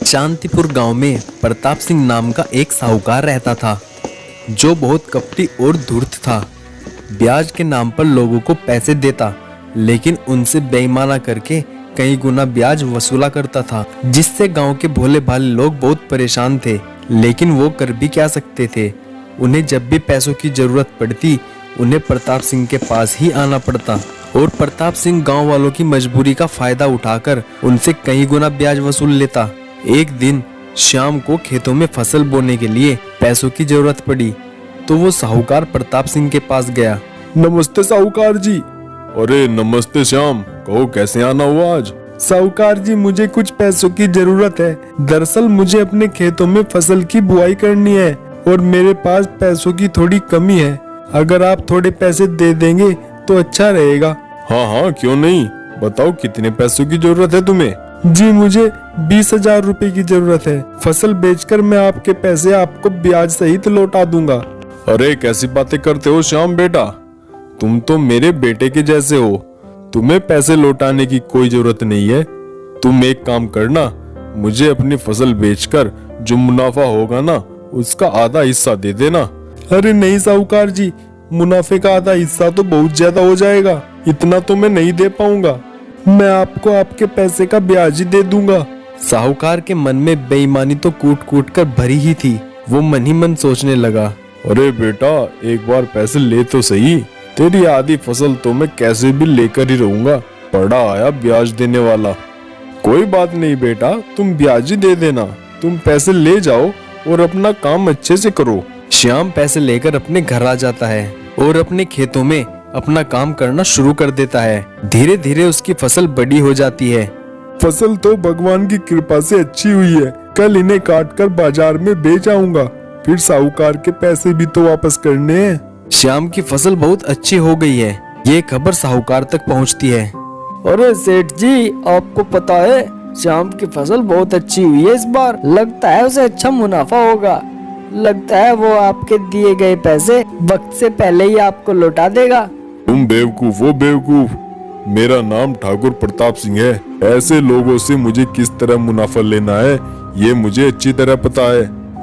शांतिपुर गांव में प्रताप सिंह नाम का एक साहूकार रहता था जो बहुत कपटी और धूर्त था। ब्याज के नाम पर लोगों को पैसे देता, लेकिन उनसे बेईमाना करके कई गुना ब्याज वसूला करता था, जिससे गांव के भोले भाले लोग बहुत परेशान थे। लेकिन वो कर भी क्या सकते थे। उन्हें जब भी पैसों की जरूरत पड़ती उन्हें प्रताप सिंह के पास ही आना पड़ता और प्रताप सिंह गांव वालों की मजबूरी का फायदा उठाकर उनसे कई गुना ब्याज वसूल लेता। एक दिन शाम को खेतों में फसल बोने के लिए पैसों की जरूरत पड़ी तो वो साहूकार प्रताप सिंह के पास गया। नमस्ते साहूकार जी। अरे नमस्ते श्याम, कहो कैसे आना हुआ आज? साहूकार जी, मुझे कुछ पैसों की जरूरत है। दरअसल मुझे अपने खेतों में फसल की बुआई करनी है और मेरे पास पैसों की थोड़ी कमी है। अगर आप थोड़े पैसे दे देंगे तो अच्छा रहेगा। हाँ, क्यों नहीं, बताओ कितने पैसों की जरूरत है तुम्हें? जी, मुझे 20,000 रुपए की जरूरत है। फसल बेचकर मैं आपके पैसे आपको ब्याज सहित लौटा दूंगा। अरे कैसी बातें करते हो श्याम बेटा, तुम तो मेरे बेटे के जैसे हो। तुम्हें पैसे लौटाने की कोई जरूरत नहीं है। तुम एक काम करना, मुझे अपनी फसल बेचकर जो मुनाफा होगा ना उसका आधा हिस्सा दे देना। अरे नहीं साहूकार जी, मुनाफे का आधा हिस्सा तो बहुत ज्यादा हो जाएगा। इतना तो मैं नहीं दे पाऊंगा। मैं आपको आपके पैसे का ब्याज ही दे दूंगा। साहूकार के मन में बेईमानी तो कूट कूट कर भरी ही थी। वो मन ही मन सोचने लगा, अरे बेटा एक बार पैसे ले तो सही, तेरी आधी फसल तो मैं कैसे भी लेकर ही रहूंगा। पड़ा आया ब्याज देने वाला। कोई बात नहीं बेटा, तुम ब्याज ही दे देना। तुम पैसे ले जाओ और अपना काम अच्छे से करो। श्याम पैसे लेकर अपने घर आ जाता है और अपने खेतों में अपना काम करना शुरू कर देता है। धीरे धीरे उसकी फसल बड़ी हो जाती है। फसल तो भगवान की कृपा से अच्छी हुई है। कल इन्हें काट कर बाजार में बेच आऊंगा, फिर साहूकार के पैसे भी तो वापस करने हैं। श्याम की फसल बहुत अच्छी हो गई है। ये खबर साहूकार तक पहुंचती है। अरे सेठ जी, आपको पता है श्याम की फसल बहुत अच्छी हुई है इस बार। लगता है उसे अच्छा मुनाफा होगा। लगता है वो आपके दिए गए पैसे वक्त से पहले ही आपको लौटा देगा। तुम बेवकूफ हो बेवकूफ। मेरा नाम ठाकुर प्रताप सिंह है। ऐसे लोगों से मुझे किस तरह मुनाफा लेना है ये मुझे अच्छी तरह पता है।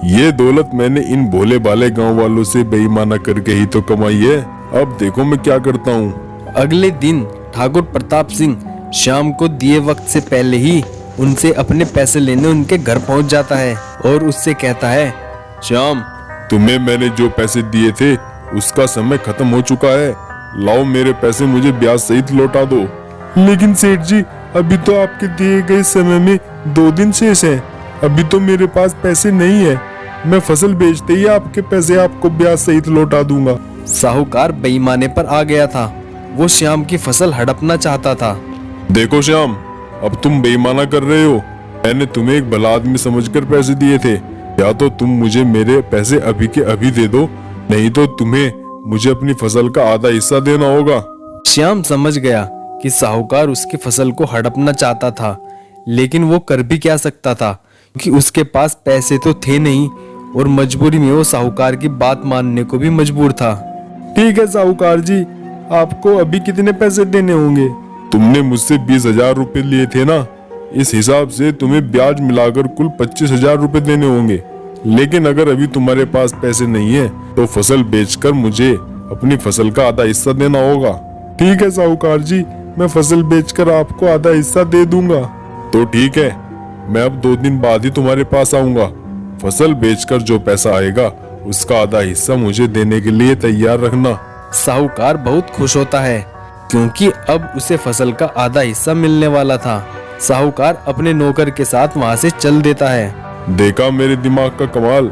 ये दौलत मैंने इन भोले भाले गांव वालों से बेईमाना करके ही तो कमाई है। अब देखो मैं क्या करता हूँ। अगले दिन ठाकुर प्रताप सिंह शाम को दिए वक्त से पहले ही उनसे अपने पैसे लेने उनके घर पहुंच जाता है और उससे कहता है, श्याम, तुम्हें मैंने जो पैसे दिए थे उसका समय खत्म हो चुका है। लाओ मेरे पैसे मुझे ब्याज सहित लौटा दो। लेकिन सेठ जी, अभी तो आपके दिए गए समय में 2 दिन शेष है। अभी तो मेरे पास पैसे नहीं है। मैं फसल बेचते ही आपके पैसे आपको ब्याज सहित लौटा दूंगा। साहूकार बेईमाने पर आ गया था। वो श्याम की फसल हड़पना चाहता था। देखो श्याम, अब तुम बेईमाना कर रहे हो। मैंने तुम्हें एक भला आदमी समझकर पैसे दिए थे। या तो तुम मुझे मेरे पैसे अभी के अभी दे दो, नहीं तो तुम्हें मुझे अपनी फसल का आधा हिस्सा देना होगा। श्याम समझ गया कि साहूकार उसकी फसल को हड़पना चाहता था, लेकिन वो कर भी क्या सकता था क्योंकि उसके पास पैसे तो थे नहीं और मजबूरी में वो साहूकार की बात मानने को भी मजबूर था। ठीक है साहूकार जी, आपको अभी कितने पैसे देने होंगे? तुमने मुझसे 20,000 रुपए लिए थे ना, इस हिसाब से तुम्हें ब्याज मिलाकर कुल 25,000 रुपए देने होंगे। लेकिन अगर अभी तुम्हारे पास पैसे नहीं है तो फसल बेचकर मुझे अपनी फसल का आधा हिस्सा देना होगा। ठीक है साहूकार जी, मैं फसल बेचकर आपको आधा हिस्सा दे दूंगा। तो ठीक है, मैं अब 2 दिन बाद ही तुम्हारे पास आऊंगा। फसल बेचकर जो पैसा आएगा उसका आधा हिस्सा मुझे देने के लिए तैयार रखना। साहूकार बहुत खुश होता है क्योंकि अब उसे फसल का आधा हिस्सा मिलने वाला था। साहूकार अपने नौकर के साथ वहाँ से चल देता है। देखा मेरे दिमाग का कमाल,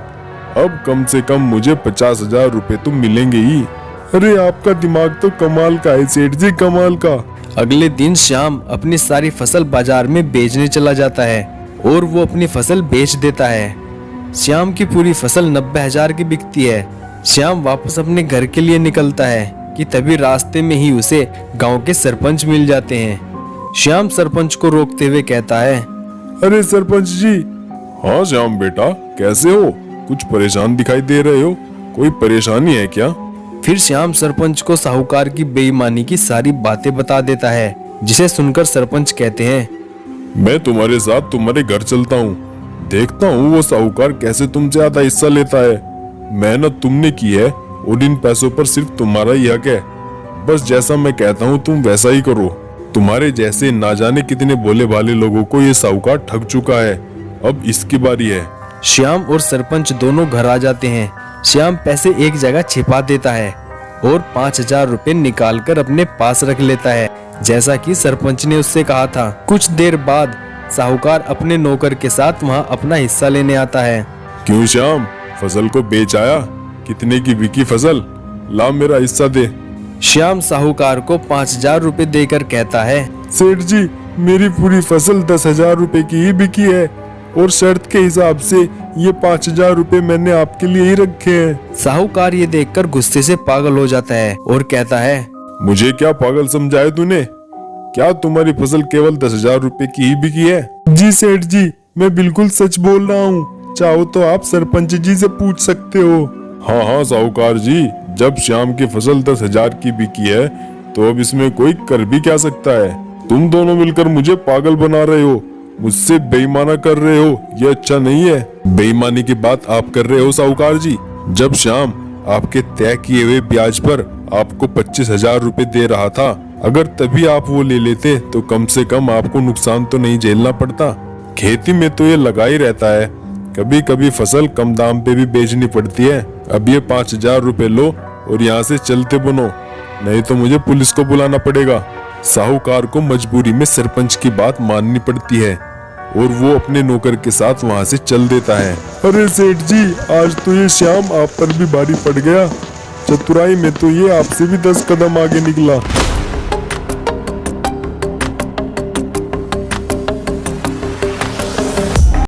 अब कम से कम मुझे 50,000 रुपए तो मिलेंगे ही। अरे आपका दिमाग तो कमाल का है सेठ जी, कमाल का। अगले दिन शाम अपनी सारी फसल बाजार में बेचने चला जाता है और वो अपनी फसल बेच देता है। श्याम की पूरी फसल 90,000 की बिकती है। श्याम वापस अपने घर के लिए निकलता है कि तभी रास्ते में ही उसे गांव के सरपंच मिल जाते हैं। श्याम सरपंच को रोकते हुए कहता है, अरे सरपंच जी। हाँ श्याम बेटा, कैसे हो? कुछ परेशान दिखाई दे रहे हो, कोई परेशानी है क्या? फिर श्याम सरपंच को साहूकार की बेईमानी की सारी बातें बता देता है, जिसे सुनकर सरपंच कहते हैं, मैं तुम्हारे साथ तुम्हारे घर चलता हूँ। देखता हूँ वो साहूकार कैसे तुमसे आधा हिस्सा लेता है। मेहनत तुमने की है और इन पैसों पर सिर्फ तुम्हारा ही हक है। बस जैसा मैं कहता हूँ तुम वैसा ही करो। तुम्हारे जैसे ना जाने कितने भोले भाले लोगों को ये साहूकार ठग चुका है। अब इसकी बारी है। श्याम और सरपंच दोनों घर आ जाते हैं। श्याम पैसे एक जगह छिपा देता है और 5,000 रुपए निकालकर अपने पास रख लेता है, जैसा कि सरपंच ने उससे कहा था। कुछ देर बाद साहूकार अपने नौकर के साथ वहां अपना हिस्सा लेने आता है। क्यों श्याम, फसल को बेच आया? कितने की बिकी फसल? ला मेरा हिस्सा दे। श्याम साहूकार को 5,000 रुपए देकर कहता है, सेठ जी, मेरी पूरी फसल 10,000 रुपए की ही बिकी है और शर्त के हिसाब से ये 5,000 रुपए मैंने आपके लिए ही रखे हैं। साहूकार ये देखकर गुस्से से पागल हो जाता है और कहता है, मुझे क्या पागल समझाए तूने? क्या तुम्हारी फसल केवल 10,000 रुपए की ही बिकी है? जी सेठ जी, मैं बिल्कुल सच बोल रहा हूँ। चाहो तो आप सरपंच जी से पूछ सकते हो। हाँ हाँ साहूकार जी, जब श्याम की फसल 10,000 की बिकी है तो अब इसमें कोई कर भी क्या सकता है। तुम दोनों मिलकर मुझे पागल बना रहे हो, मुझसे बेईमाना कर रहे हो। ये अच्छा नहीं है। बेईमानी की बात आप कर रहे हो साहूकार जी। जब श्याम आपके तय किए हुए ब्याज पर आपको 25,000 रुपए दे रहा था, अगर तभी आप वो ले लेते तो कम से कम आपको नुकसान तो नहीं झेलना पड़ता। खेती में तो ये लगा ही रहता है, कभी कभी फसल कम दाम पे भी बेचनी पड़ती है। अब ये 5,000 रुपए लो और यहाँ से चलते बनो, नहीं तो मुझे पुलिस को बुलाना पड़ेगा। साहूकार को मजबूरी में सरपंच की बात माननी पड़ती है और वो अपने नौकर के साथ वहाँ से चल देता है। अरे सेठ जी, आज तो ये श्याम आप पर भी भारी पड़ गया। चतुराई में तो ये आपसे भी 10 कदम आगे निकला।